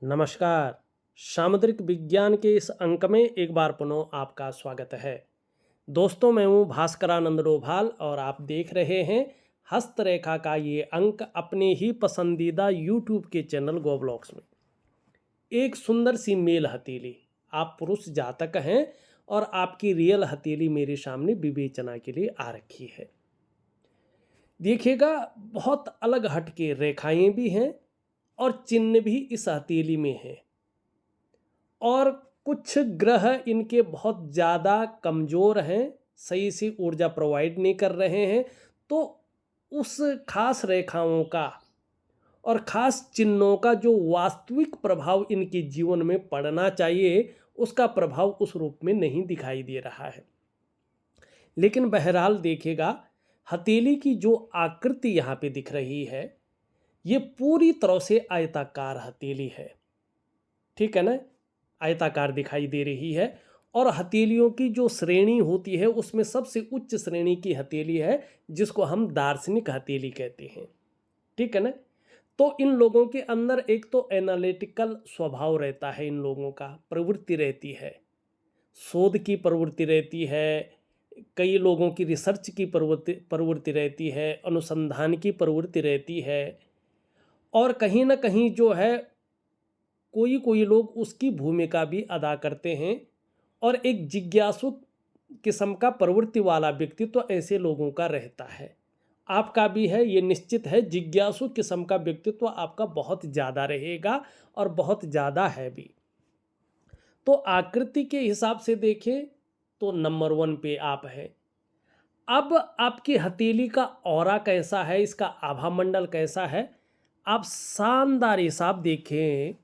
नमस्कार। सामुद्रिक विज्ञान के इस अंक में एक बार पुनः आपका स्वागत है। दोस्तों, मैं हूँ भास्करानंद डोभाल और आप देख रहे हैं हस्तरेखा का ये अंक अपने ही पसंदीदा यूट्यूब के चैनल गोब्लॉक्स में। एक सुंदर सी मेल हथेली, आप पुरुष जातक हैं और आपकी रियल हथेली मेरे सामने विवेचना के लिए आ रखी है। देखिएगा, बहुत अलग हटके रेखाएं भी हैं और चिन्ह भी इस हथेली में हैं और कुछ ग्रह इनके बहुत ज़्यादा कमज़ोर हैं, सही से ऊर्जा प्रोवाइड नहीं कर रहे हैं। तो उस खास रेखाओं का और ख़ास चिन्हों का जो वास्तविक प्रभाव इनके जीवन में पड़ना चाहिए, उसका प्रभाव उस रूप में नहीं दिखाई दे रहा है। लेकिन बहरहाल देखिएगा, हथेली की जो आकृति यहाँ पे दिख रही है, ये पूरी तरह से आयताकार हथेली है। ठीक है ना? आयताकार दिखाई दे रही है और हथेलियों की जो श्रेणी होती है उसमें सबसे उच्च श्रेणी की हथेली है जिसको हम दार्शनिक हथेली कहते हैं। ठीक है ना? तो इन लोगों के अंदर एक तो एनालिटिकल स्वभाव रहता है, इन लोगों का प्रवृत्ति रहती है, शोध की प्रवृत्ति रहती है, कई लोगों की रिसर्च की प्रवृत्ति रहती है, अनुसंधान की प्रवृत्ति रहती है और कहीं ना कहीं जो है कोई कोई लोग उसकी भूमिका भी अदा करते हैं और एक जिज्ञासु किस्म का प्रवृत्ति वाला व्यक्तित्व ऐसे लोगों का रहता है। आपका भी है, ये निश्चित है। जिज्ञासु किस्म का व्यक्तित्व आपका बहुत ज़्यादा रहेगा और बहुत ज़्यादा है भी। तो आकृति के हिसाब से देखें तो नंबर 1 पे आप हैं। अब आपकी हथेली का ऑरा कैसा है, इसका आभा मंडल कैसा है, आप शानदार हिसाब देखें,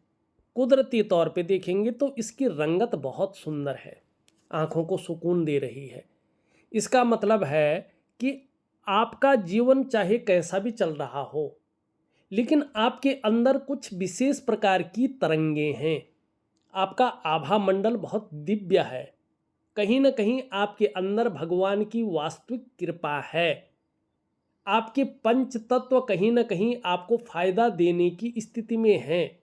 कुदरती तौर पे देखेंगे तो इसकी रंगत बहुत सुंदर है, आँखों को सुकून दे रही है। इसका मतलब है कि आपका जीवन चाहे कैसा भी चल रहा हो, लेकिन आपके अंदर कुछ विशेष प्रकार की तरंगें हैं। आपका आभा मंडल बहुत दिव्य है। कहीं न कहीं आपके अंदर भगवान की वास्तविक कृपा है। आपके पंच तत्व कहीं न कहीं आपको फ़ायदा देने की स्थिति में हैं।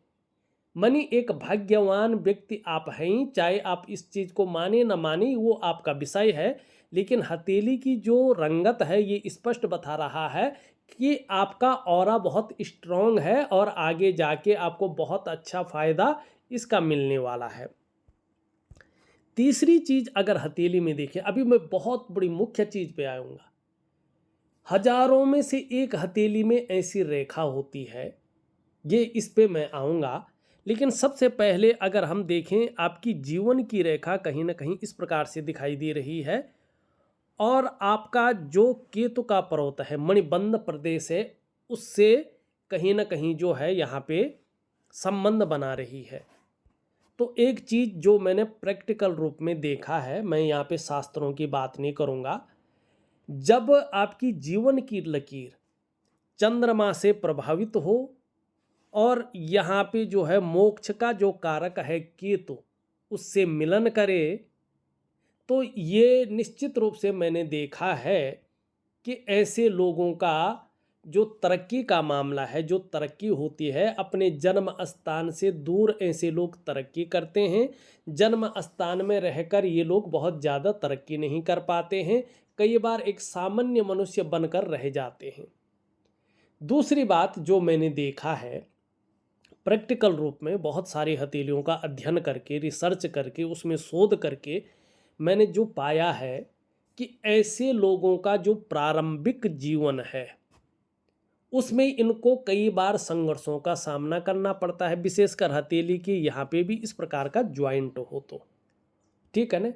मनी एक भाग्यवान व्यक्ति आप हैं, चाहे आप इस चीज़ को माने न माने वो आपका विषय है। लेकिन हथेली की जो रंगत है ये स्पष्ट बता रहा है कि आपका ऑरा बहुत स्ट्रॉन्ग है और आगे जाके आपको बहुत अच्छा फ़ायदा इसका मिलने वाला है। तीसरी चीज़ अगर हथेली में देखें, अभी मैं बहुत बड़ी मुख्य चीज़ पे आऊँगा। हजारों में से एक हथेली में ऐसी रेखा होती है, ये इस पे मैं आऊँगा। लेकिन सबसे पहले अगर हम देखें, आपकी जीवन की रेखा कहीं ना कहीं इस प्रकार से दिखाई दे रही है और आपका जो केतु का पर्वत है, मणिबंध प्रदेश है, उससे कहीं ना कहीं जो है यहाँ पे संबंध बना रही है। तो एक चीज़ जो मैंने प्रैक्टिकल रूप में देखा है, मैं यहाँ पे शास्त्रों की बात नहीं करूँगा, जब आपकी जीवन की लकीर चंद्रमा से प्रभावित हो और यहाँ पे जो है मोक्ष का जो कारक है केतु उससे मिलन करे, तो ये निश्चित रूप से मैंने देखा है कि ऐसे लोगों का जो तरक्की का मामला है, जो तरक्की होती है, अपने जन्म स्थान से दूर ऐसे लोग तरक्की करते हैं। जन्म स्थान में रहकर ये लोग बहुत ज़्यादा तरक्की नहीं कर पाते हैं, कई बार एक सामान्य मनुष्य बनकर रह जाते हैं। दूसरी बात जो मैंने देखा है प्रैक्टिकल रूप में, बहुत सारी हथेलियों का अध्ययन करके, रिसर्च करके, उसमें शोध करके मैंने जो पाया है कि ऐसे लोगों का जो प्रारंभिक जीवन है उसमें इनको कई बार संघर्षों का सामना करना पड़ता है, विशेषकर हथेली की यहाँ पे भी इस प्रकार का ज्वाइंट हो तो। ठीक है ना?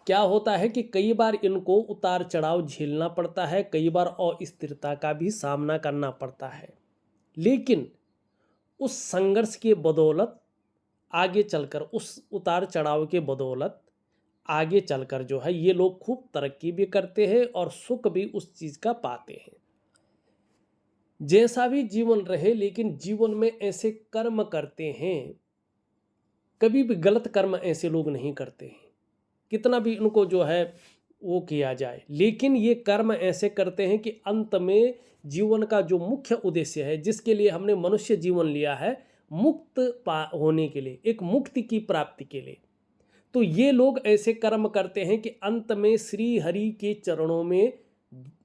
क्या होता है कि कई बार इनको उतार चढ़ाव झेलना पड़ता है, कई बार अस्थिरता का भी सामना करना पड़ता है। लेकिन उस संघर्ष के बदौलत आगे चलकर, उस उतार चढ़ाव के बदौलत आगे चलकर जो है ये लोग खूब तरक्की भी करते हैं और सुख भी उस चीज़ का पाते हैं। जैसा भी जीवन रहे, लेकिन जीवन में ऐसे कर्म करते हैं, कभी भी गलत कर्म ऐसे लोग नहीं करते हैं, कितना भी इनको जो है वो किया जाए, लेकिन ये कर्म ऐसे करते हैं कि अंत में जीवन का जो मुख्य उद्देश्य है, जिसके लिए हमने मनुष्य जीवन लिया है, मुक्त होने के लिए, एक मुक्ति की प्राप्ति के लिए। तो ये लोग ऐसे कर्म करते हैं कि अंत में श्री हरि के चरणों में,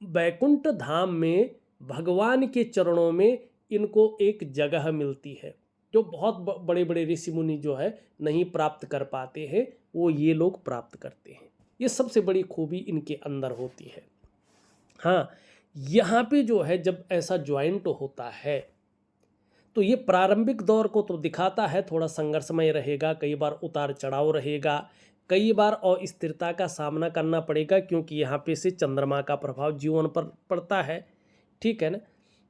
वैकुंठ धाम में, भगवान के चरणों में इनको एक जगह मिलती है, जो बहुत बड़े बड़े ऋषि मुनि जो है नहीं प्राप्त कर पाते हैं, वो ये लोग प्राप्त करते हैं। ये सबसे बड़ी खूबी इनके अंदर होती है। हाँ, यहाँ पे जो है जब ऐसा ज्वाइंट होता है तो ये प्रारंभिक दौर को तो दिखाता है, थोड़ा संघर्षमय रहेगा, कई बार उतार चढ़ाव रहेगा, कई बार अस्थिरता का सामना करना पड़ेगा, क्योंकि यहाँ पे से चंद्रमा का प्रभाव जीवन पर पड़ता है, ठीक है ना।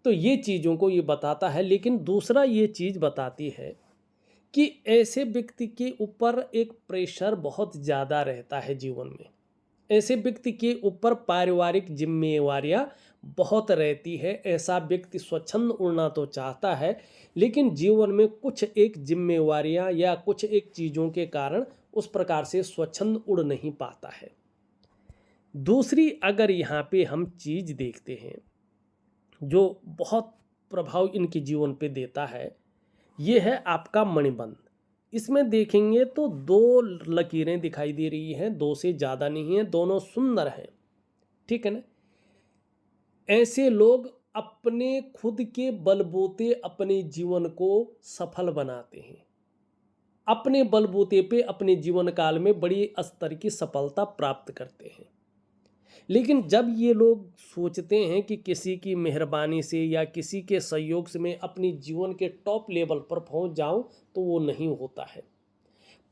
तो ये चीज़ों को ये बताता है। लेकिन दूसरा ये चीज़ बताती है कि ऐसे व्यक्ति के ऊपर एक प्रेशर बहुत ज़्यादा रहता है जीवन में। ऐसे व्यक्ति के ऊपर पारिवारिक जिम्मेवारियां बहुत रहती है। ऐसा व्यक्ति स्वच्छंद उड़ना तो चाहता है, लेकिन जीवन में कुछ एक जिम्मेवारियां या कुछ एक चीज़ों के कारण उस प्रकार से स्वच्छंद उड़ नहीं पाता है। दूसरी अगर यहाँ पे हम चीज़ देखते हैं जो बहुत प्रभाव इनके जीवन पे देता है, ये है आपका मणिबंध। इसमें देखेंगे तो 2 लकीरें दिखाई दे रही हैं, 2 से ज़्यादा नहीं है, दोनों सुंदर हैं, ठीक है ना। ऐसे लोग अपने खुद के बलबूते अपने जीवन को सफल बनाते हैं, अपने बलबूते पे अपने जीवन काल में बड़ी स्तर की सफलता प्राप्त करते हैं। लेकिन जब ये लोग सोचते हैं कि किसी की मेहरबानी से या किसी के सहयोग से मैं अपनी जीवन के टॉप लेवल पर पहुंच जाऊं, तो वो नहीं होता है।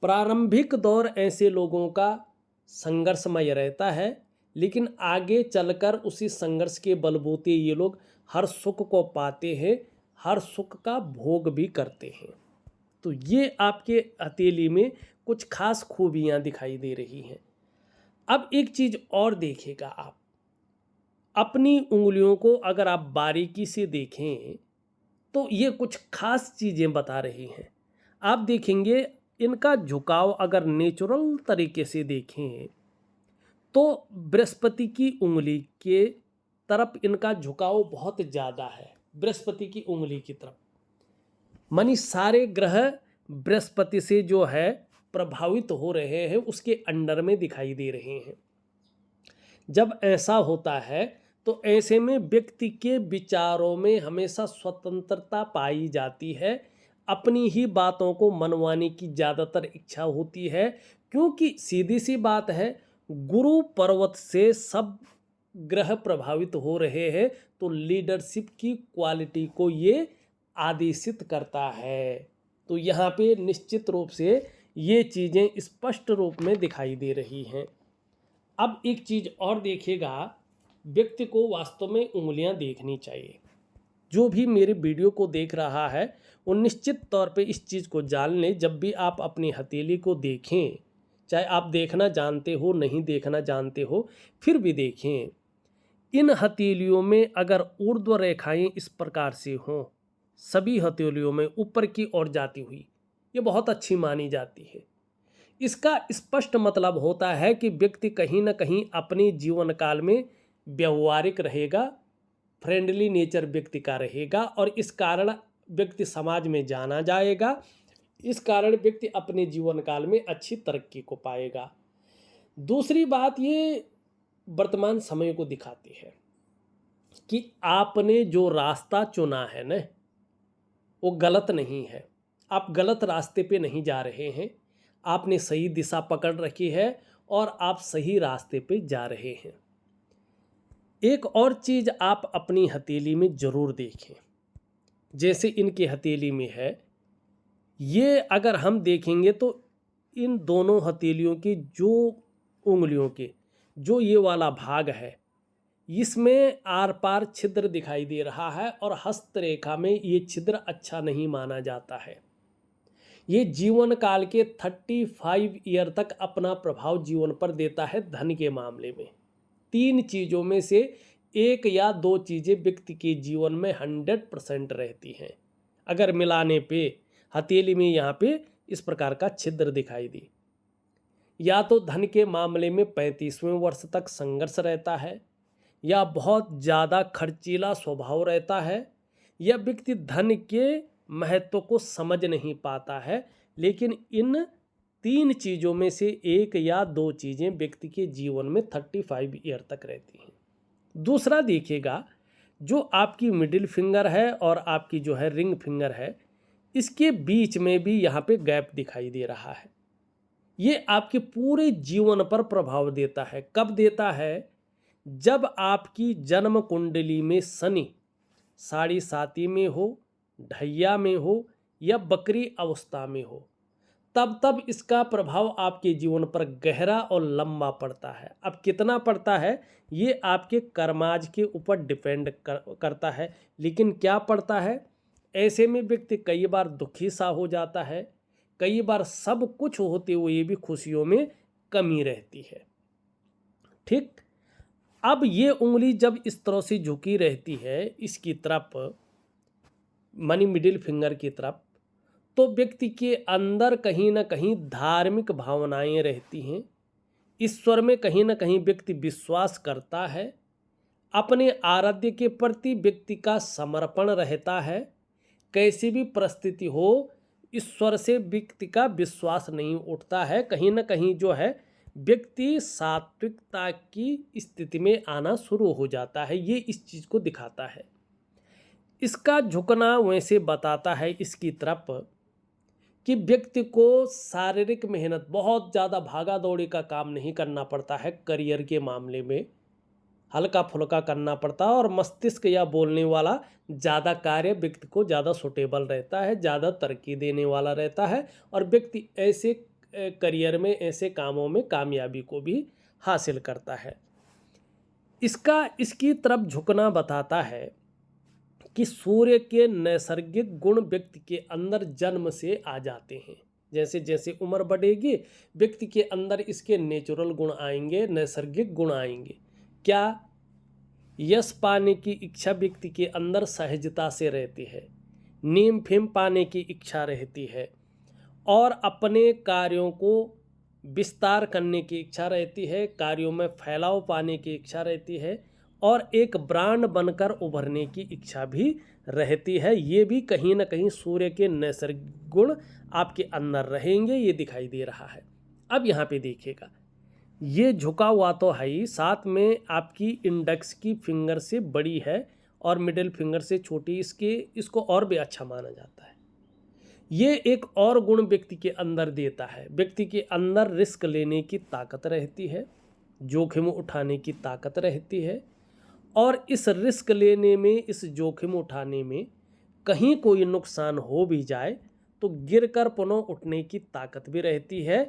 प्रारंभिक दौर ऐसे लोगों का संघर्षमय रहता है, लेकिन आगे चलकर उसी संघर्ष के बलबूते ये लोग हर सुख को पाते हैं, हर सुख का भोग भी करते हैं। तो ये आपके हथेली में कुछ खास खूबियां दिखाई दे रही हैं। अब एक चीज़ और देखिएगा, आप अपनी उंगलियों को अगर आप बारीकी से देखें तो ये कुछ खास चीज़ें बता रही हैं। आप देखेंगे इनका झुकाव अगर नेचुरल तरीके से देखें तो बृहस्पति की उंगली के तरफ इनका झुकाव बहुत ज़्यादा है, बृहस्पति की उंगली की तरफ। मानी सारे ग्रह बृहस्पति से जो है प्रभावित हो रहे हैं, उसके अंडर में दिखाई दे रहे हैं। जब ऐसा होता है तो ऐसे में व्यक्ति के विचारों में हमेशा स्वतंत्रता पाई जाती है, अपनी ही बातों को मनवाने की ज़्यादातर इच्छा होती है, क्योंकि सीधी सी बात है, गुरु पर्वत से सब ग्रह प्रभावित हो रहे हैं, तो लीडरशिप की क्वालिटी को ये आदेशित करता है। तो यहाँ पे निश्चित रूप से ये चीज़ें स्पष्ट रूप में दिखाई दे रही हैं। अब एक चीज़ और देखिएगा, व्यक्ति को वास्तव में उंगलियां देखनी चाहिए। जो भी मेरे वीडियो को देख रहा है वो निश्चित तौर पे इस चीज़ को जान लें, जब भी आप अपनी हथेली को देखें, चाहे आप देखना जानते हो नहीं देखना जानते हो, फिर भी देखें, इन हथेलियों में अगर ऊर्ध्व रेखाएं इस प्रकार से हों, सभी हथेलियों में ऊपर की ओर जाती हुई, ये बहुत अच्छी मानी जाती है। इसका स्पष्ट मतलब होता है कि व्यक्ति कहीं ना कहीं अपने जीवन काल में व्यवहारिक रहेगा, फ्रेंडली नेचर व्यक्ति का रहेगा, और इस कारण व्यक्ति समाज में जाना जाएगा। इस कारण व्यक्ति अपने जीवन काल में अच्छी तरक्की को पाएगा। दूसरी बात ये वर्तमान समय को दिखाती है कि आपने जो रास्ता चुना है ना, वो गलत नहीं है। आप गलत रास्ते पे नहीं जा रहे हैं, आपने सही दिशा पकड़ रखी है और आप सही रास्ते पे जा रहे हैं। एक और चीज़ आप अपनी हथेली में ज़रूर देखें, जैसे इनकी हथेली में है, ये अगर हम देखेंगे तो इन दोनों हथेलियों की जो उंगलियों के जो ये वाला भाग है, इसमें आर पार छिद्र दिखाई दे रहा है, और हस्तरेखा में ये छिद्र अच्छा नहीं माना जाता है। ये जीवन काल के 35 ईयर तक अपना प्रभाव जीवन पर देता है। धन के मामले में 3 चीज़ों में से 1 या 2 चीज़ें व्यक्ति के जीवन में 100% रहती हैं। अगर मिलाने पे हथेली में यहाँ पे इस प्रकार का छिद्र दिखाई दे, या तो धन के मामले में 35वें वर्ष तक संघर्ष रहता है, या बहुत ज़्यादा खर्चीला स्वभाव रहता है, या व्यक्ति धन के महत्व को समझ नहीं पाता है, लेकिन इन 3 चीज़ों में से 1 या 2 चीज़ें व्यक्ति के जीवन में 35 ईयर तक रहती हैं। दूसरा देखिएगा, जो आपकी मिडिल फिंगर है और आपकी जो है रिंग फिंगर है, इसके बीच में भी यहाँ पे गैप दिखाई दे रहा है। ये आपके पूरे जीवन पर प्रभाव देता है। कब देता है? जब आपकी जन्म कुंडली में शनि साढ़े साती में हो, ढैया में हो या बकरी अवस्था में हो, तब इसका प्रभाव आपके जीवन पर गहरा और लंबा पड़ता है। अब कितना पड़ता है ये आपके कर्माज के ऊपर डिपेंड करता है, लेकिन क्या पड़ता है? ऐसे में व्यक्ति कई बार दुखी सा हो जाता है, कई बार सब कुछ होते हुए भी खुशियों में कमी रहती है। ठीक, अब ये उंगली जब इस तरह से झुकी रहती है इसकी तरफ, मानी मिडिल फिंगर की तरफ, तो व्यक्ति के अंदर कहीं ना कहीं धार्मिक भावनाएं रहती हैं। ईश्वर में कहीं ना कहीं व्यक्ति विश्वास करता है। अपने आराध्य के प्रति व्यक्ति का समर्पण रहता है। कैसी भी परिस्थिति हो, ईश्वर से व्यक्ति का विश्वास नहीं उठता है। कहीं ना कहीं जो है व्यक्ति सात्विकता की स्थिति में आना शुरू हो जाता है। ये इस चीज़ को दिखाता है। इसका झुकना वैसे बताता है इसकी तरफ कि व्यक्ति को शारीरिक मेहनत, बहुत ज़्यादा भागा दौड़ी का काम नहीं करना पड़ता है। करियर के मामले में हल्का फुल्का करना पड़ता है और मस्तिष्क या बोलने वाला ज़्यादा कार्य व्यक्ति को ज़्यादा सूटेबल रहता है, ज़्यादा तरक्की देने वाला रहता है और व्यक्ति ऐसे करियर में, ऐसे कामों में कामयाबी को भी हासिल करता है। इसकी तरफ झुकना बताता है कि सूर्य के नैसर्गिक गुण व्यक्ति के अंदर जन्म से आ जाते हैं। जैसे जैसे उम्र बढ़ेगी व्यक्ति के अंदर इसके नेचुरल गुण आएंगे, नैसर्गिक गुण आएंगे। क्या? यश पाने की इच्छा व्यक्ति के अंदर सहजता से रहती है, नेम फेम पाने की इच्छा रहती है और अपने कार्यों को विस्तार करने की इच्छा रहती है, कार्यों में फैलाव पाने की इच्छा रहती है और एक ब्रांड बनकर उभरने की इच्छा भी रहती है। ये भी कहीं ना कहीं सूर्य के नैसर्गिक गुण आपके अंदर रहेंगे, ये दिखाई दे रहा है। अब यहाँ पे देखिएगा, ये झुका हुआ तो है ही, साथ में आपकी इंडेक्स की फिंगर से बड़ी है और मिडिल फिंगर से छोटी, इसको और भी अच्छा माना जाता है। ये एक और गुण व्यक्ति के अंदर देता है। व्यक्ति के अंदर रिस्क लेने की ताकत रहती है, जोखिम उठाने की ताकत रहती है और इस रिस्क लेने में, इस जोखिम उठाने में कहीं कोई नुकसान हो भी जाए तो गिरकर पुनः उठने की ताकत भी रहती है।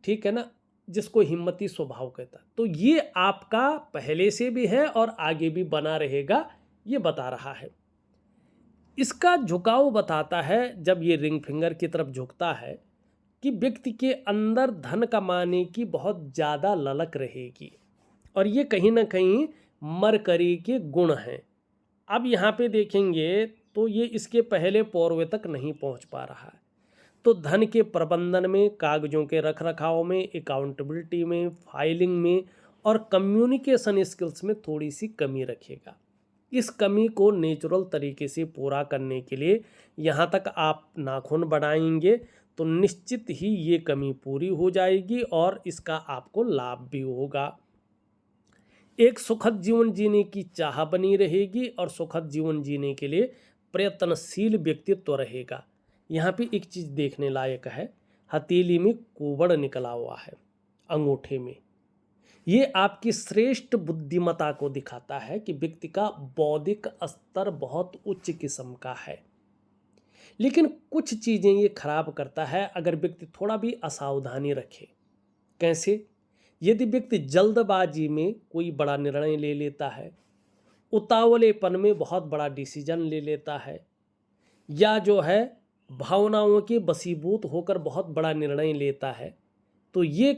ठीक है ना, जिसको हिम्मती स्वभाव कहता है। तो ये आपका पहले से भी है और आगे भी बना रहेगा, ये बता रहा है। इसका झुकाव बताता है, जब ये रिंग फिंगर की तरफ झुकता है, कि व्यक्ति के अंदर धन कमाने की बहुत ज़्यादा ललक रहेगी और ये कहीं ना कहीं मरकरी के गुण हैं। अब यहाँ पे देखेंगे तो ये इसके पहले पौरवे तक नहीं पहुँच पा रहा है, तो धन के प्रबंधन में, कागजों के रख रखाव में, अकाउंटेबिलिटी में, फाइलिंग में और कम्युनिकेशन स्किल्स में थोड़ी सी कमी रखेगा। इस कमी को नेचुरल तरीके से पूरा करने के लिए यहाँ तक आप नाखून बढ़ाएंगे तो निश्चित ही ये कमी पूरी हो जाएगी और इसका आपको लाभ भी होगा। एक सुखद जीवन जीने की चाह बनी रहेगी और सुखद जीवन जीने के लिए प्रयत्नशील व्यक्तित्व रहेगा। यहाँ पे एक चीज़ देखने लायक है, हथेली में कुबड़ निकला हुआ है अंगूठे में। ये आपकी श्रेष्ठ बुद्धिमत्ता को दिखाता है कि व्यक्ति का बौद्धिक स्तर बहुत उच्च किस्म का है, लेकिन कुछ चीज़ें ये खराब करता है अगर व्यक्ति थोड़ा भी असावधानी रखे। कैसे? यदि व्यक्ति जल्दबाजी में कोई बड़ा निर्णय ले लेता है, उतावलेपन में बहुत बड़ा डिसीजन ले लेता है, या जो है भावनाओं के वशीभूत होकर बहुत बड़ा निर्णय लेता है, तो ये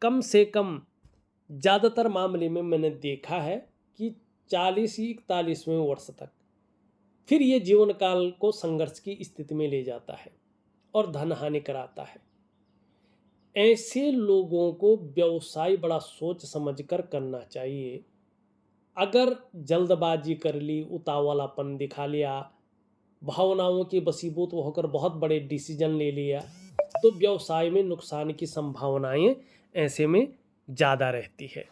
कम से कम ज़्यादातर मामले में मैंने देखा है कि 40-41वें वर्ष तक फिर ये जीवन काल को संघर्ष की स्थिति में ले जाता है और धन हानि कराता है। ऐसे लोगों को व्यवसाय बड़ा सोच समझकर करना चाहिए। अगर जल्दबाजी कर ली, उतावलापन दिखा लिया भावनाओं के वशीभूत होकर बहुत बड़े डिसीजन ले लिया, तो व्यवसाय में नुकसान की संभावनाएं ऐसे में ज़्यादा रहती है।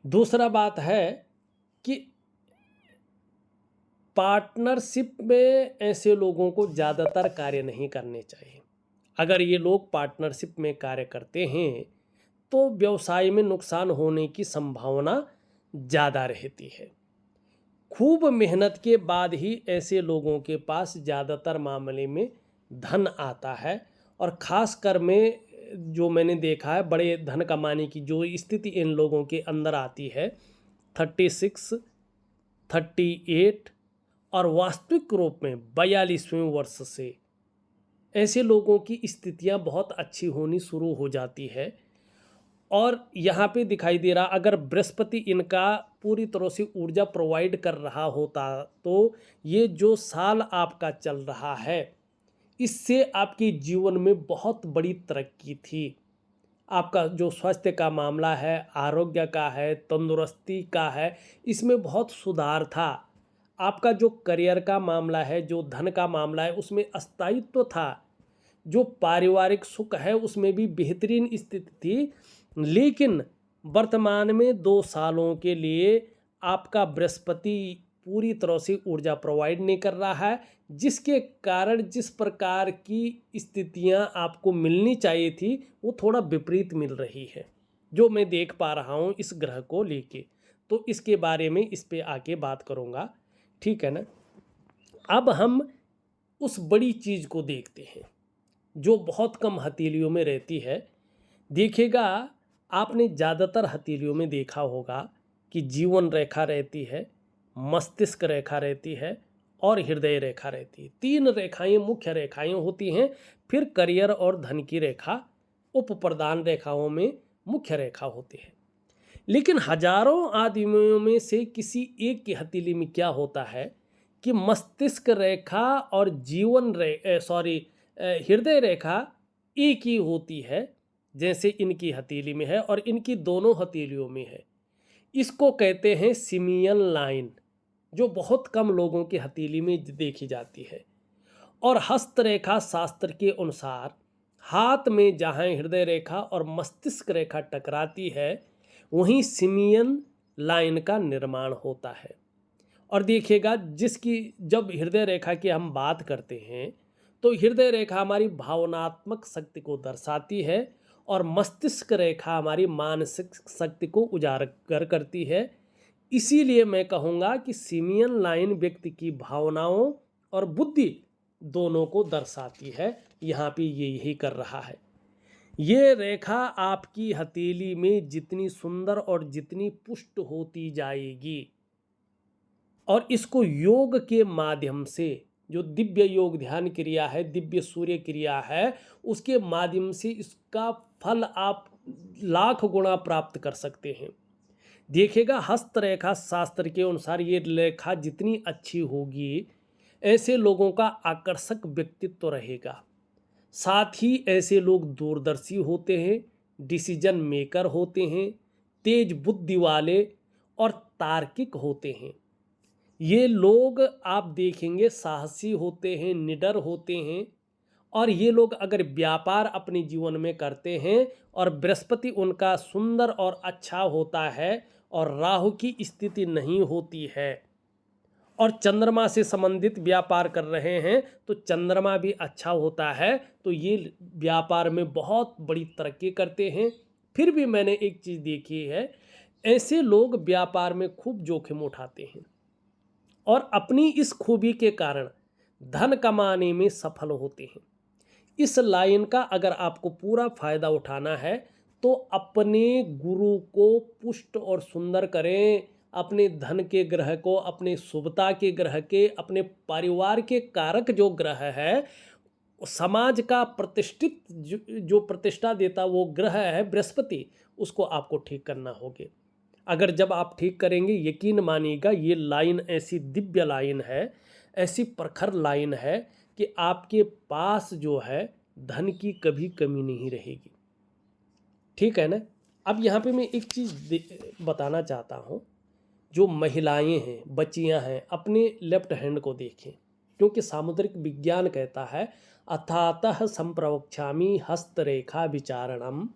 दूसरा बात है कि पार्टनरशिप में ऐसे लोगों को ज़्यादातर कार्य नहीं करने चाहिए। अगर ये लोग पार्टनरशिप में कार्य करते हैं तो व्यवसाय में नुकसान होने की संभावना ज़्यादा रहती है। खूब मेहनत के बाद ही ऐसे लोगों के पास ज़्यादातर मामले में धन आता है, और ख़ासकर में जो मैंने देखा है बड़े धन कमाने की जो स्थिति इन लोगों के अंदर आती है 36, 38 और वास्तविक रूप में 42वें वर्ष से ऐसे लोगों की स्थितियां बहुत अच्छी होनी शुरू हो जाती है। और यहाँ पे दिखाई दे रहा, अगर बृहस्पति इनका पूरी तरह से ऊर्जा प्रोवाइड कर रहा होता तो ये जो साल आपका चल रहा है इससे आपके जीवन में बहुत बड़ी तरक्की थी। आपका जो स्वास्थ्य का मामला है, आरोग्य का है, तंदुरुस्ती का है, इसमें बहुत सुधार था। आपका जो करियर का मामला है, जो धन का मामला है, उसमें स्थायित्व था। जो पारिवारिक सुख है उसमें भी बेहतरीन स्थिति थी। लेकिन वर्तमान में 2 सालों के लिए आपका बृहस्पति पूरी तरह से ऊर्जा प्रोवाइड नहीं कर रहा है, जिसके कारण जिस प्रकार की स्थितियां आपको मिलनी चाहिए थी वो थोड़ा विपरीत मिल रही है, जो मैं देख पा रहा हूं इस ग्रह को लेके। तो इसके बारे में इस पे आके बात करूंगा, ठीक है ना। अब हम उस बड़ी चीज़ को देखते हैं जो बहुत कम हथेलियों में रहती है। देखिएगा, आपने ज़्यादातर हथेलियों में देखा होगा कि जीवन रेखा रहती है, मस्तिष्क रेखा रहती है और हृदय रेखा रहती है। 3 रेखाएं मुख्य रेखाएं होती हैं। फिर करियर और धन की रेखा उप प्रधान रेखाओं में मुख्य रेखा होती है। लेकिन हजारों आदमियों में से किसी एक की हथेली में क्या होता है कि मस्तिष्क रेखा और हृदय रेखा एक ही होती है, जैसे इनकी हथेली में है और इनकी दोनों हथेलियों में है। इसको कहते हैं सिमियन लाइन, जो बहुत कम लोगों की हथेली में देखी जाती है। और हस्तरेखा शास्त्र के अनुसार हाथ में जहाँ हृदय रेखा और मस्तिष्क रेखा टकराती है वहीं सिमियन लाइन का निर्माण होता है। और देखिएगा, जिसकी जब हृदय रेखा की हम बात करते हैं तो हृदय रेखा हमारी भावनात्मक शक्ति को दर्शाती है और मस्तिष्क रेखा हमारी मानसिक शक्ति को उजागर करती है। इसीलिए मैं कहूँगा कि सिमियन लाइन व्यक्ति की भावनाओं और बुद्धि दोनों को दर्शाती है। यहाँ पे ये यही कर रहा है। ये रेखा आपकी हथेली में जितनी सुंदर और जितनी पुष्ट होती जाएगी, और इसको योग के माध्यम से, जो दिव्य योग ध्यान क्रिया है, दिव्य सूर्य क्रिया है, उसके माध्यम से इसका फल आप लाख गुना प्राप्त कर सकते हैं। देखिएगा, हस्तरेखा शास्त्र के अनुसार ये रेखा जितनी अच्छी होगी ऐसे लोगों का आकर्षक व्यक्तित्व रहेगा। साथ ही ऐसे लोग दूरदर्शी होते हैं, डिसीजन मेकर होते हैं, तेज बुद्धि वाले और तार्किक होते हैं। ये लोग आप देखेंगे साहसी होते हैं, निडर होते हैं। और ये लोग अगर व्यापार अपने जीवन में करते हैं और बृहस्पति उनका सुंदर और अच्छा होता है और राहु की स्थिति नहीं होती है और चंद्रमा से संबंधित व्यापार कर रहे हैं तो चंद्रमा भी अच्छा होता है, तो ये व्यापार में बहुत बड़ी तरक्की करते हैं। फिर भी मैंने एक चीज़ देखी है, ऐसे लोग व्यापार में खूब जोखिम उठाते हैं और अपनी इस खूबी के कारण धन कमाने में सफल होते हैं। इस लाइन का अगर आपको पूरा फायदा उठाना है तो अपने गुरु को पुष्ट और सुंदर करें, अपने धन के ग्रह को, अपने शुभता के ग्रह के, अपने परिवार के कारक जो ग्रह है, समाज का प्रतिष्ठित जो प्रतिष्ठा देता वो ग्रह है बृहस्पति, उसको आपको ठीक करना होगा। अगर जब आप ठीक करेंगे, यकीन मानिएगा ये लाइन ऐसी दिव्य लाइन है, ऐसी प्रखर लाइन है कि आपके पास जो है धन की कभी कमी नहीं रहेगी। ठीक है ना। अब यहाँ पे मैं एक चीज़ बताना चाहता हूँ, जो महिलाएं हैं, बच्चियां हैं, अपने लेफ्ट हैंड को देखें, क्योंकि सामुद्रिक विज्ञान कहता है अथातः संप्रवक्ष्यामि हस्तरेखा विचारणम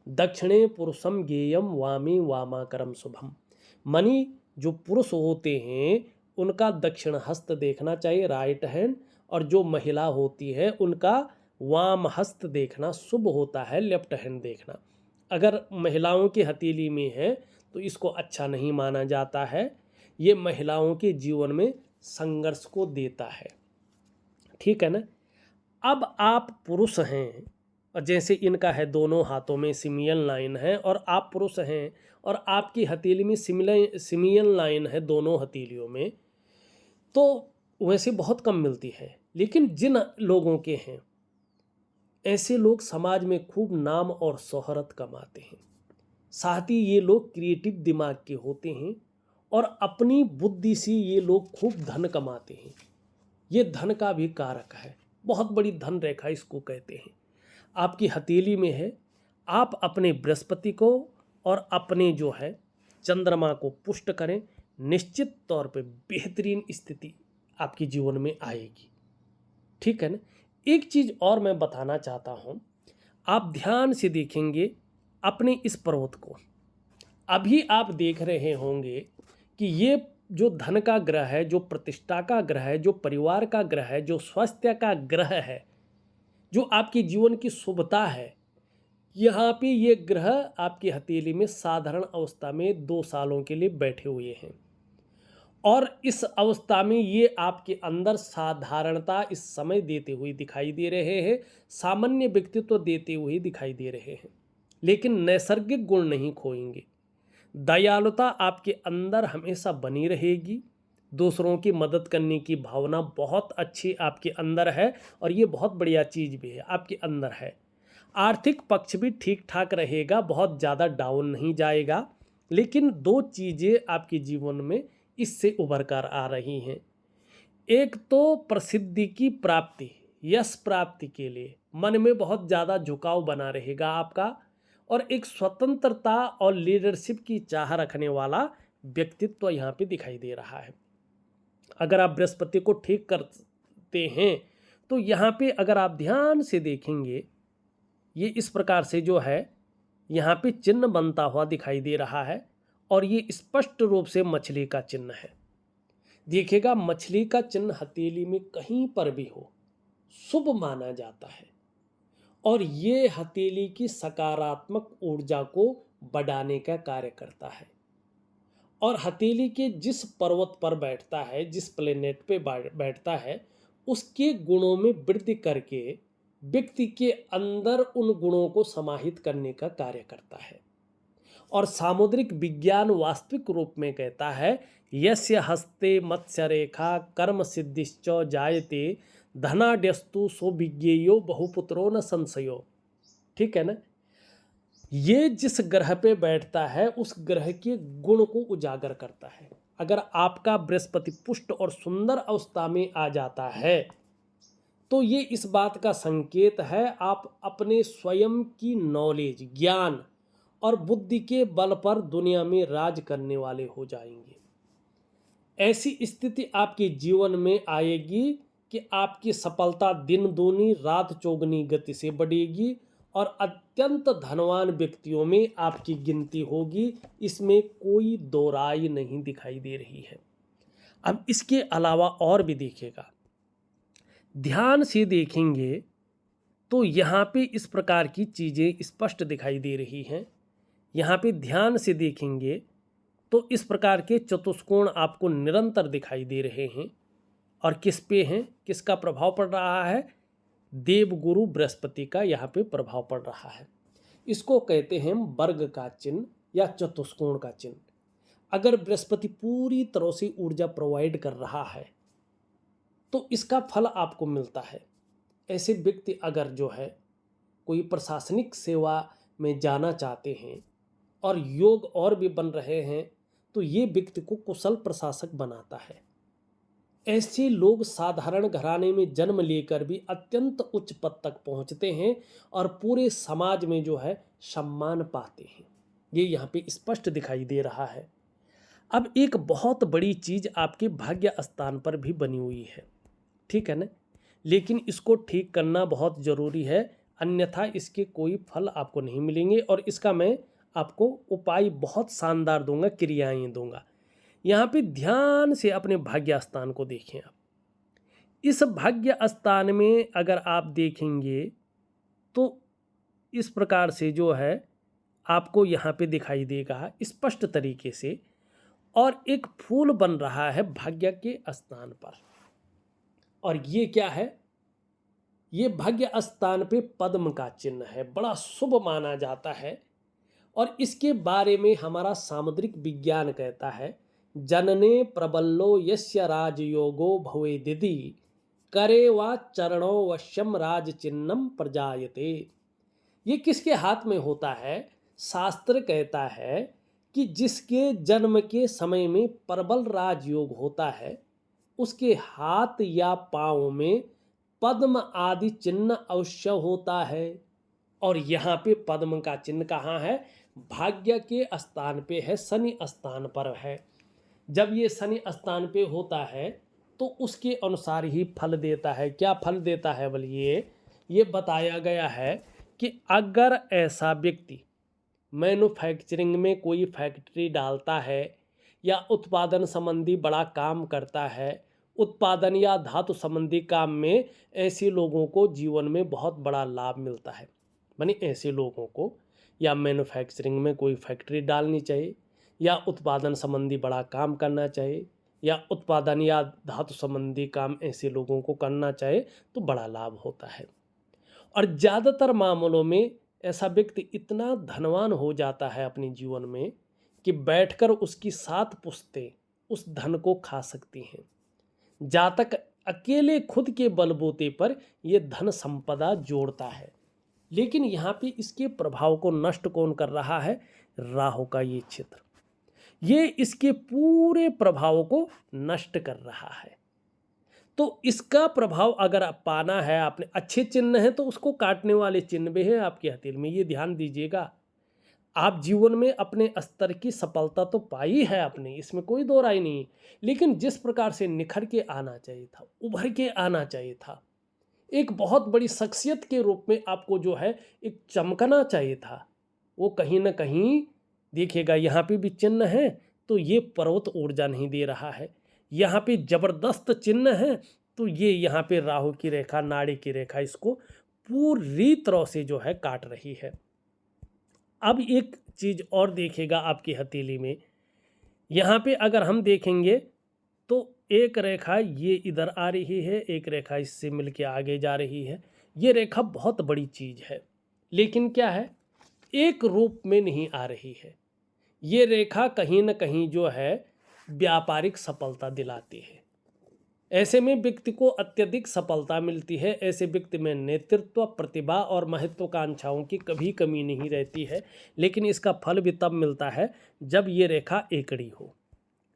दक्षिणे पुरुषम गेयम वामे वामाकरम शुभम। मनी जो पुरुष होते हैं उनका दक्षिण हस्त देखना चाहिए, राइट हैंड, और जो महिला होती है उनका वाम हस्त देखना शुभ होता है, लेफ्ट हैंड देखना। अगर महिलाओं की हथेली में है तो इसको अच्छा नहीं माना जाता है, ये महिलाओं के जीवन में संघर्ष को देता है, ठीक है ना। अब आप पुरुष हैं और जैसे इनका है दोनों हाथों में सिमियन लाइन है, और आप पुरुष हैं और आपकी हथेली में सिमियन लाइन है दोनों हथेलियों में, तो वैसे बहुत कम मिलती है। लेकिन जिन लोगों के हैं ऐसे लोग समाज में खूब नाम और शोहरत कमाते हैं। साथ ही ये लोग क्रिएटिव दिमाग के होते हैं और अपनी बुद्धि से ये लोग खूब धन कमाते हैं। ये धन का भी कारक है, बहुत बड़ी धन रेखा इसको कहते हैं। आपकी हथेली में है, आप अपने बृहस्पति को और अपने जो है चंद्रमा को पुष्ट करें, निश्चित तौर पे बेहतरीन स्थिति आपके जीवन में आएगी, ठीक है ना। एक चीज़ और मैं बताना चाहता हूँ, आप ध्यान से देखेंगे अपने इस पर्वत को। अभी आप देख रहे होंगे कि ये जो धन का ग्रह है, जो प्रतिष्ठा का ग्रह है, जो परिवार का ग्रह है, जो स्वास्थ्य का ग्रह है, जो आपके जीवन की शुभता है, यहाँ पे ये ग्रह आपकी हथेली में साधारण अवस्था में 2 सालों के लिए बैठे हुए हैं, और इस अवस्था में ये आपके अंदर साधारणता इस समय देते हुए दिखाई दे रहे हैं, सामान्य व्यक्तित्व देते हुए दिखाई दे रहे हैं, लेकिन नैसर्गिक गुण नहीं खोएंगे। दयालुता आपके अंदर हमेशा बनी रहेगी, दूसरों की मदद करने की भावना बहुत अच्छी आपके अंदर है, और ये बहुत बढ़िया चीज़ भी है आपके अंदर है। आर्थिक पक्ष भी ठीक ठाक रहेगा, बहुत ज़्यादा डाउन नहीं जाएगा। लेकिन 2 चीज़ें आपके जीवन में इससे उभर कर आ रही हैं। एक तो प्रसिद्धि की प्राप्ति, यश प्राप्ति के लिए मन में बहुत ज़्यादा झुकाव बना रहेगा आपका, और एक स्वतंत्रता और लीडरशिप की चाह रखने वाला व्यक्तित्व यहाँ पे दिखाई दे रहा है। अगर आप बृहस्पति को ठीक करते हैं तो यहाँ पे अगर आप ध्यान से देखेंगे, ये इस प्रकार से जो है यहाँ पे चिन्ह बनता हुआ दिखाई दे रहा है, और ये स्पष्ट रूप से मछली का चिन्ह है। देखिएगा, मछली का चिन्ह हथेली में कहीं पर भी हो शुभ माना जाता है, और ये हथेली की सकारात्मक ऊर्जा को बढ़ाने का कार्य करता है। और हथेली के जिस पर्वत पर बैठता है, जिस प्लेनेट पे बैठता है, उसके गुणों में वृद्धि करके व्यक्ति के अंदर उन गुणों को समाहित करने का कार्य करता है। और सामुद्रिक विज्ञान वास्तविक रूप में कहता है यस्य हस्ते मत्स्य रेखा कर्म सिद्धिश्च जायते धनाड्यस्तु सो विज्ञेयो बहुपुत्रो न संशयो, ठीक है ना। ये जिस ग्रह पे बैठता है उस ग्रह के गुण को उजागर करता है। अगर आपका बृहस्पति पुष्ट और सुंदर अवस्था में आ जाता है तो ये इस बात का संकेत है आप अपने स्वयं की नॉलेज, ज्ञान और बुद्धि के बल पर दुनिया में राज करने वाले हो जाएंगे। ऐसी स्थिति आपके जीवन में आएगी कि आपकी सफलता दिन दूनी रात चौगुनी गति से बढ़ेगी, और अत्यंत धनवान व्यक्तियों में आपकी गिनती होगी, इसमें कोई दो राय नहीं दिखाई दे रही है। अब इसके अलावा और भी देखिएगा, ध्यान से देखेंगे तो यहाँ पे इस प्रकार की चीज़ें स्पष्ट दिखाई दे रही हैं। यहाँ पे ध्यान से देखेंगे तो इस प्रकार के चतुष्कोण आपको निरंतर दिखाई दे रहे हैं, और किस पे हैं, किसका प्रभाव पड़ रहा है, देवगुरु बृहस्पति का यहाँ पे प्रभाव पड़ रहा है। इसको कहते हैं वर्ग का चिन्ह या चतुष्कोण का चिन्ह। अगर बृहस्पति पूरी तरह से ऊर्जा प्रोवाइड कर रहा है तो इसका फल आपको मिलता है। ऐसे व्यक्ति अगर जो है कोई प्रशासनिक सेवा में जाना चाहते हैं और योग और भी बन रहे हैं तो ये व्यक्ति को कुशल प्रशासक बनाता है। ऐसे लोग साधारण घराने में जन्म लेकर भी अत्यंत उच्च पद तक पहुंचते हैं और पूरे समाज में जो है सम्मान पाते हैं। ये यहाँ पे स्पष्ट दिखाई दे रहा है। अब एक बहुत बड़ी चीज़ आपके भाग्य स्थान पर भी बनी हुई है, ठीक है ना, लेकिन इसको ठीक करना बहुत ज़रूरी है, अन्यथा इसके कोई फल आपको नहीं मिलेंगे। और इसका मैं आपको उपाय बहुत शानदार दूंगा, क्रियाएं दूंगा। यहाँ पे ध्यान से अपने भाग्य स्थान को देखें आप। इस भाग्य स्थान में अगर आप देखेंगे तो इस प्रकार से जो है आपको यहाँ पे दिखाई देगा स्पष्ट तरीके से, और एक फूल बन रहा है भाग्य के स्थान पर। और ये क्या है? ये भाग्य स्थान पे पद्म का चिन्ह है, बड़ा शुभ माना जाता है। और इसके बारे में हमारा सामुद्रिक विज्ञान कहता है, जनने प्रबल्लो यस्य राजयोगो भवे दिदि करे वा चरणो वश्यम राज चिन्हम प्रजायते। ये किसके हाथ में होता है? शास्त्र कहता है कि जिसके जन्म के समय में प्रबल राजयोग होता है उसके हाथ या पांव में पद्म आदि चिन्ह अवश्य होता है। और यहाँ पे पद्म का चिन्ह कहाँ है? भाग्य के स्थान पे है, शनि स्थान पर है। जब ये शनि स्थान पे होता है तो उसके अनुसार ही फल देता है। क्या फल देता है बोलिए? ये बताया गया है कि अगर ऐसा व्यक्ति मैन्युफैक्चरिंग में कोई फैक्ट्री डालता है या उत्पादन संबंधी बड़ा काम करता है, उत्पादन या धातु संबंधी काम में ऐसे लोगों को जीवन में बहुत बड़ा लाभ मिलता है। मानी ऐसे लोगों को या मैन्युफैक्चरिंग में कोई फैक्ट्री डालनी चाहिए या उत्पादन संबंधी बड़ा काम करना चाहिए या उत्पादन या धातु संबंधी काम ऐसे लोगों को करना चाहिए तो बड़ा लाभ होता है। और ज़्यादातर मामलों में ऐसा व्यक्ति इतना धनवान हो जाता है अपने जीवन में कि बैठकर उसकी 7 पुश्तें उस धन को खा सकती हैं। जातक अकेले खुद के बलबूते पर यह धन संपदा जोड़ता है। लेकिन यहाँ पे इसके प्रभाव को नष्ट कौन कर रहा है? राहु का ये क्षेत्र, ये इसके पूरे प्रभाव को नष्ट कर रहा है। तो इसका प्रभाव अगर आप पाना है, आपने अच्छे चिन्ह हैं तो उसको काटने वाले चिन्ह भी हैं आपके हथेली में, ये ध्यान दीजिएगा। आप जीवन में अपने स्तर की सफलता तो पाई है आपने, इसमें कोई दो राय नहीं, लेकिन जिस प्रकार से निखर के आना चाहिए था, उभर के आना चाहिए था, एक बहुत बड़ी शख्सियत के रूप में आपको जो है एक चमकना चाहिए था, वो कहीं ना कहीं देखिएगा यहाँ पे भी चिन्ह है तो ये पर्वत ऊर्जा नहीं दे रहा है। यहाँ पे जबरदस्त चिन्ह है तो ये यहाँ पे राहु की रेखा, नाड़ी की रेखा इसको पूरी तरह से जो है काट रही है। अब एक चीज और देखिएगा आपकी हथेली में, यहाँ पे अगर हम देखेंगे तो एक रेखा ये इधर आ रही है, एक रेखा इससे मिलके आगे जा रही है। ये रेखा बहुत बड़ी चीज है, लेकिन क्या है, एक रूप में नहीं आ रही है। ये रेखा कहीं ना कहीं जो है व्यापारिक सफलता दिलाती है। ऐसे में व्यक्ति को अत्यधिक सफलता मिलती है। ऐसे व्यक्ति में नेतृत्व, प्रतिभा और महत्वाकांक्षाओं की कभी कमी नहीं रहती है। लेकिन इसका फल भी तब मिलता है जब ये रेखा एकड़ी हो,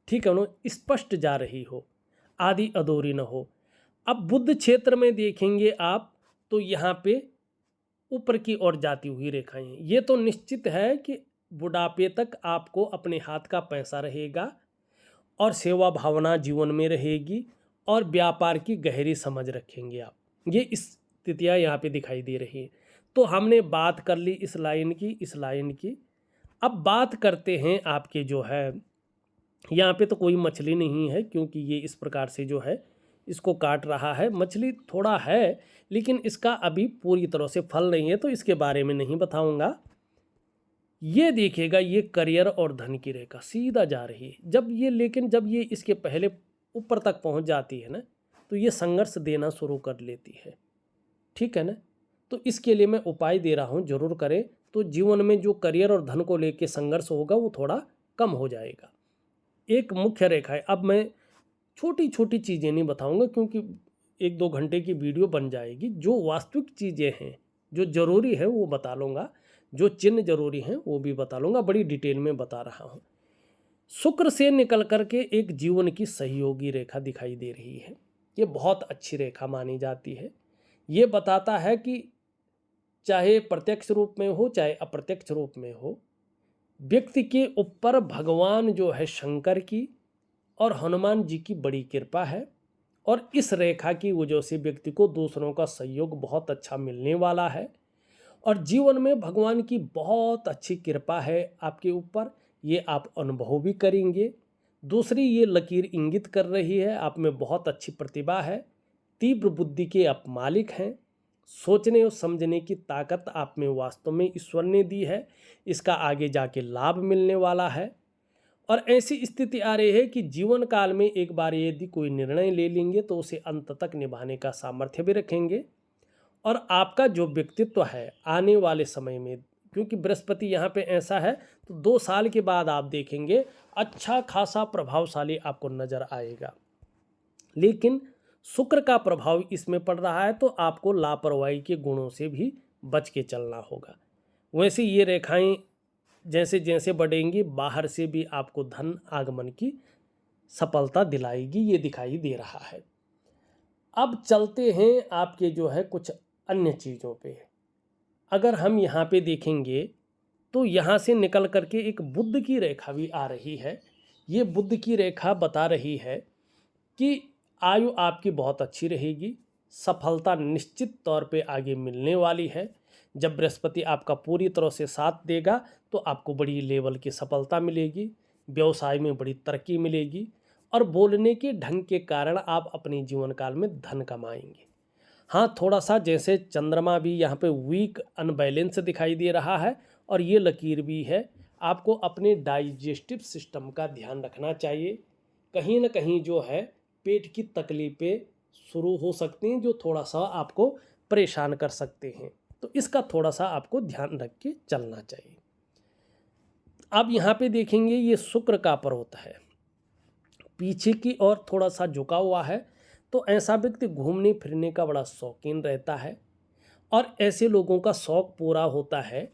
ठीक है ना, स्पष्ट जा रही हो, आदि अधूरी न हो। अब बुध क्षेत्र में देखेंगे आप तो यहाँ पे ऊपर की ओर जाती हुई रेखाएं हैं। ये तो निश्चित है कि बुढ़ापे तक आपको अपने हाथ का पैसा रहेगा और सेवा भावना जीवन में रहेगी और व्यापार की गहरी समझ रखेंगे आप। ये स्थितियाँ यहाँ पे दिखाई दे रही हैं। तो हमने बात कर ली इस लाइन की। अब बात करते हैं आपके जो है, यहाँ पे तो कोई मछली नहीं है क्योंकि ये इस प्रकार से जो है इसको काट रहा है। मछली थोड़ा है लेकिन इसका अभी पूरी तरह से फल नहीं है तो इसके बारे में नहीं बताऊंगा। ये देखिएगा, ये करियर और धन की रेखा सीधा जा रही है। जब ये इसके पहले ऊपर तक पहुंच जाती है ना तो ये संघर्ष देना शुरू कर लेती है, ठीक है ना। तो इसके लिए मैं उपाय दे रहा हूँ, जरूर करें तो जीवन में जो करियर और धन को लेके संघर्ष होगा वो थोड़ा कम हो जाएगा। एक मुख्य रेखा है। अब मैं छोटी छोटी चीज़ें नहीं बताऊंगा क्योंकि 1-2 घंटे की वीडियो बन जाएगी। जो वास्तविक चीज़ें हैं, जो जरूरी है वो बता लूँगा, जो चिन्ह जरूरी हैं वो भी बता लूँगा, बड़ी डिटेल में बता रहा हूँ। शुक्र से निकल करके एक जीवन की सहयोगी रेखा दिखाई दे रही है। ये बहुत अच्छी रेखा मानी जाती है। ये बताता है कि चाहे प्रत्यक्ष रूप में हो चाहे अप्रत्यक्ष रूप में हो, व्यक्ति के ऊपर भगवान जो है शंकर की और हनुमान जी की बड़ी कृपा है, और इस रेखा की वजह से व्यक्ति को दूसरों का सहयोग बहुत अच्छा मिलने वाला है, और जीवन में भगवान की बहुत अच्छी कृपा है आपके ऊपर, ये आप अनुभव भी करेंगे। दूसरी ये लकीर इंगित कर रही है आप में बहुत अच्छी प्रतिभा है, तीव्र बुद्धि के आप मालिक हैं, सोचने और समझने की ताकत आप में वास्तव में ईश्वर ने दी है, इसका आगे जाके लाभ मिलने वाला है। और ऐसी स्थिति आ रही है कि जीवन काल में एक बार यदि कोई निर्णय ले लेंगे तो उसे अंत तक निभाने का सामर्थ्य भी रखेंगे। और आपका जो व्यक्तित्व है आने वाले समय में, क्योंकि बृहस्पति यहाँ पे ऐसा है, तो 2 साल के बाद आप देखेंगे अच्छा खासा प्रभावशाली आपको नजर आएगा। लेकिन शुक्र का प्रभाव इसमें पड़ रहा है तो आपको लापरवाही के गुणों से भी बच के चलना होगा। वैसे ये रेखाएं जैसे जैसे बढ़ेंगी बाहर से भी आपको धन आगमन की सफलता दिलाएगी, ये दिखाई दे रहा है। अब चलते हैं आपके जो है कुछ अन्य चीज़ों पे। अगर हम यहाँ पे देखेंगे तो यहाँ से निकल करके एक बुध की रेखा भी आ रही है। ये बुध की रेखा बता रही है कि आयु आपकी बहुत अच्छी रहेगी, सफलता निश्चित तौर पे आगे मिलने वाली है। जब बृहस्पति आपका पूरी तरह से साथ देगा तो आपको बड़ी लेवल की सफलता मिलेगी, व्यवसाय में बड़ी तरक्की मिलेगी, और बोलने के ढंग के कारण आप अपने जीवन काल में धन कमाएंगे। हाँ, थोड़ा सा जैसे चंद्रमा भी यहाँ पे वीक अनबैलेंस दिखाई दे रहा है, और ये लकीर भी है, आपको अपने डाइजेस्टिव सिस्टम का ध्यान रखना चाहिए। कहीं ना कहीं जो है पेट की तकलीफ़ें शुरू हो सकती हैं जो थोड़ा सा आपको परेशान कर सकते हैं, तो इसका थोड़ा सा आपको ध्यान रख के चलना चाहिए। अब यहाँ पे देखेंगे ये शुक्र का पर्वत है, पीछे की ओर थोड़ा सा झुका हुआ है, तो ऐसा व्यक्ति घूमने फिरने का बड़ा शौकीन रहता है, और ऐसे लोगों का शौक पूरा होता है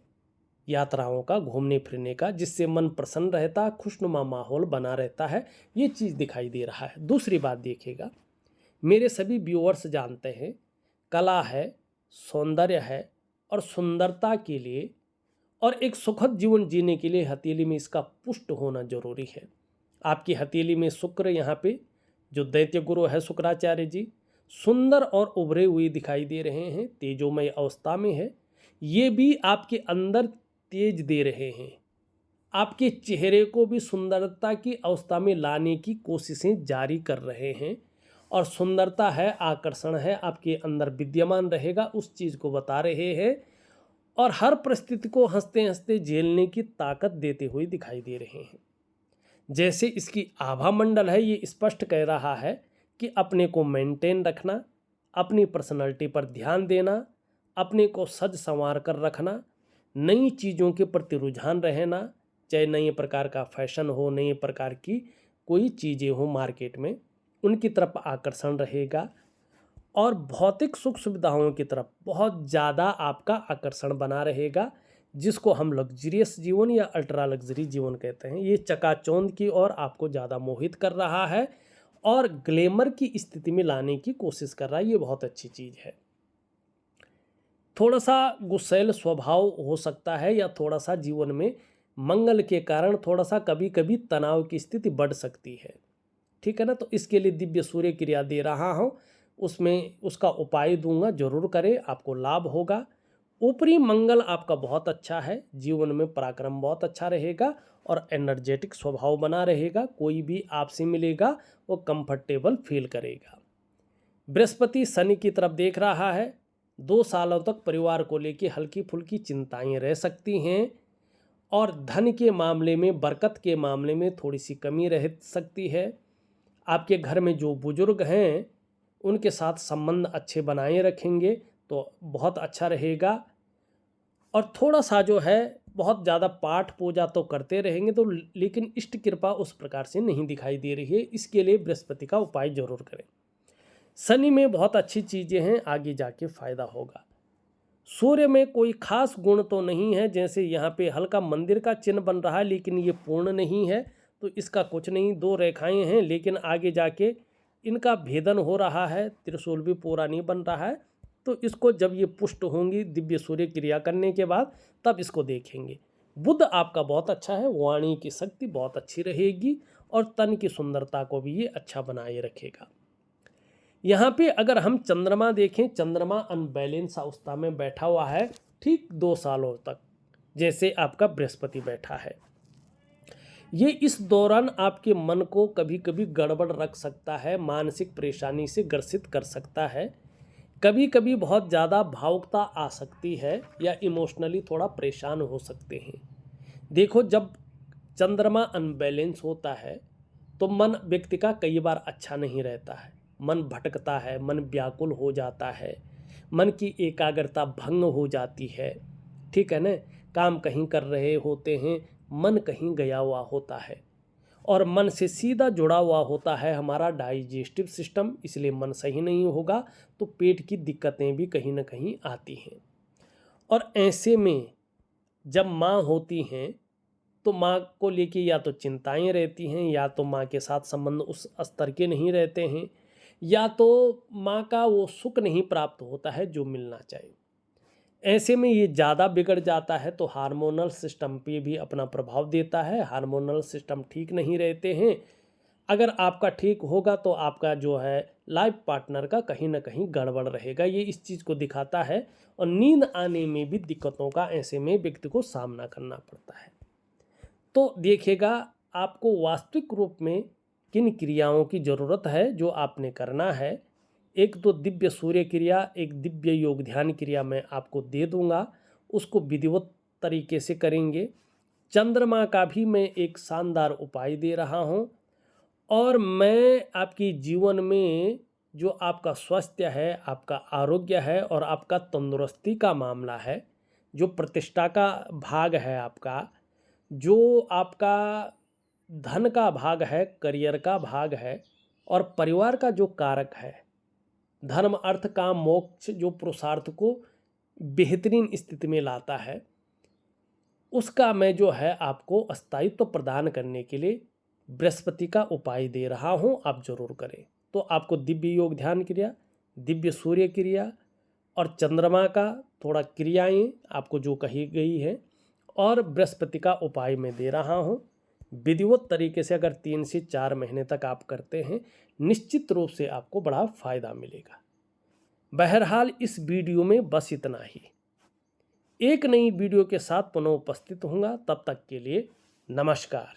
यात्राओं का, घूमने फिरने का, जिससे मन प्रसन्न रहता है, खुशनुमा माहौल बना रहता है, ये चीज़ दिखाई दे रहा है। दूसरी बात देखिएगा, मेरे सभी व्यूअर्स जानते हैं कला है, सौंदर्य है, और सुंदरता के लिए और एक सुखद जीवन जीने के लिए हथेली में इसका पुष्ट होना जरूरी है। आपकी हथेली में शुक्र, यहाँ पे जो दैत्य गुरु है शुक्राचार्य जी, सुंदर और उभरे हुए दिखाई दे रहे हैं, तेजोमय अवस्था में है। ये भी आपके अंदर तेज दे रहे हैं, आपके चेहरे को भी सुंदरता की अवस्था में लाने की कोशिशें जारी कर रहे हैं, और सुंदरता है, आकर्षण है, आपके अंदर विद्यमान रहेगा, उस चीज़ को बता रहे हैं, और हर परिस्थिति को हंसते हंसते झेलने की ताकत देते हुए दिखाई दे रहे हैं। जैसे इसकी आभा मंडल है, ये स्पष्ट कह रहा है कि अपने को मेंटेन रखना, अपनी पर्सनालिटी पर ध्यान देना, अपने को सज संवार कर रखना, नई चीज़ों के प्रति रुझान रहना, चाहे नए प्रकार का फैशन हो, नए प्रकार की कोई चीज़ें हो मार्केट में, उनकी तरफ आकर्षण रहेगा, और भौतिक सुख सुविधाओं की तरफ बहुत ज़्यादा आपका आकर्षण बना रहेगा, जिसको हम लग्जरियस जीवन या अल्ट्रा लग्जरी जीवन कहते हैं। ये चकाचौंध की ओर आपको ज़्यादा मोहित कर रहा है और ग्लैमर की स्थिति में लाने की कोशिश कर रहा है, ये बहुत अच्छी चीज़ है। थोड़ा सा गुस्सैल स्वभाव हो सकता है, या थोड़ा सा जीवन में मंगल के कारण थोड़ा सा कभी कभी तनाव की स्थिति बढ़ सकती है, ठीक है ना। तो इसके लिए दिव्य सूर्य क्रिया दे रहा हूँ, उसमें उसका उपाय दूंगा, जरूर करें, आपको लाभ होगा। ऊपरी मंगल आपका बहुत अच्छा है, जीवन में पराक्रम बहुत अच्छा रहेगा, और एनर्जेटिक स्वभाव बना रहेगा, कोई भी आपसे मिलेगा वो कंफर्टेबल फील करेगा। बृहस्पति शनि की तरफ देख रहा है, 2 सालों तक परिवार को लेकर हल्की फुल्की चिंताएं रह सकती हैं, और धन के मामले में, बरकत के मामले में थोड़ी सी कमी रह सकती है। आपके घर में जो बुजुर्ग हैं उनके साथ संबंध अच्छे बनाए रखेंगे तो बहुत अच्छा रहेगा, और थोड़ा सा जो है बहुत ज़्यादा पाठ पूजा तो करते रहेंगे तो, लेकिन इष्ट कृपा उस प्रकार से नहीं दिखाई दे रही है, इसके लिए बृहस्पति का उपाय जरूर करें। शनि में बहुत अच्छी चीज़ें हैं, आगे जाके फायदा होगा। सूर्य में कोई खास गुण तो नहीं है, जैसे यहाँ पे हल्का मंदिर का चिन्ह बन रहा है, लेकिन ये पूर्ण नहीं है, तो इसका कुछ नहीं, 2 रेखाएं हैं, लेकिन आगे जाके इनका भेदन हो रहा है, त्रिशूल भी पूरा नहीं बन रहा है, तो इसको जब ये पुष्ट होंगी दिव्य सूर्य क्रिया करने के बाद तब इसको देखेंगे। बुध आपका बहुत अच्छा है, वाणी की शक्ति बहुत अच्छी रहेगी और तन की सुंदरता को भी ये अच्छा बनाए रखेगा। यहाँ पे अगर हम चंद्रमा देखें, चंद्रमा अनबैलेंस अवस्था में बैठा हुआ है ठीक 2 सालों तक, जैसे आपका बृहस्पति बैठा है। ये इस दौरान आपके मन को कभी कभी गड़बड़ रख सकता है, मानसिक परेशानी से ग्रसित कर सकता है, कभी कभी बहुत ज़्यादा भावुकता आ सकती है या इमोशनली थोड़ा परेशान हो सकते हैं। देखो, जब चंद्रमा अनबैलेंस होता है तो मन व्यक्ति का कई बार अच्छा नहीं रहता है, मन भटकता है, मन व्याकुल हो जाता है, मन की एकाग्रता भंग हो जाती है, ठीक है ना। काम कहीं कर रहे होते हैं, मन कहीं गया हुआ होता है और मन से सीधा जुड़ा हुआ होता है हमारा डाइजेस्टिव सिस्टम, इसलिए मन सही नहीं होगा तो पेट की दिक्कतें भी कहीं ना कहीं आती हैं। और ऐसे में जब माँ होती हैं तो माँ को लेके या तो चिंताएं रहती हैं, या तो माँ के साथ संबंध उस स्तर के नहीं रहते हैं, या तो माँ का वो सुख नहीं प्राप्त होता है जो मिलना चाहिए। ऐसे में ये ज़्यादा बिगड़ जाता है तो हार्मोनल सिस्टम पे भी अपना प्रभाव देता है। हार्मोनल सिस्टम ठीक नहीं रहते हैं, अगर आपका ठीक होगा तो आपका जो है लाइफ पार्टनर का कहीं ना कहीं गड़बड़ रहेगा, ये इस चीज़ को दिखाता है। और नींद आने में भी दिक्कतों का ऐसे में व्यक्ति को सामना करना पड़ता है। तो देखिएगा, आपको वास्तविक रूप में किन क्रियाओं की ज़रूरत है जो आपने करना है। एक तो दिव्य सूर्य क्रिया, एक दिव्य योग ध्यान क्रिया मैं आपको दे दूंगा, उसको विधिवत तरीके से करेंगे। चंद्रमा का भी मैं एक शानदार उपाय दे रहा हूँ, और मैं आपकी जीवन में जो आपका स्वास्थ्य है, आपका आरोग्य है और आपका तंदुरुस्ती का मामला है, जो प्रतिष्ठा का भाग है आपका, जो आपका धन का भाग है, करियर का भाग है और परिवार का जो कारक है, धर्म अर्थ काम मोक्ष, जो पुरुषार्थ को बेहतरीन स्थिति में लाता है, उसका मैं जो है आपको स्थायित्व प्रदान करने के लिए बृहस्पति का उपाय दे रहा हूँ, आप जरूर करें। तो आपको दिव्य योग ध्यान क्रिया, दिव्य सूर्य क्रिया और चंद्रमा का थोड़ा क्रियाएं आपको जो कही गई है और बृहस्पति का उपाय मैं दे रहा हूँ। विधिवत तरीके से अगर 3 से 4 महीने तक आप करते हैं, निश्चित रूप से आपको बड़ा फायदा मिलेगा। बहरहाल इस वीडियो में बस इतना ही। एक नई वीडियो के साथ पुनः उपस्थित होऊंगा, तब तक के लिए नमस्कार।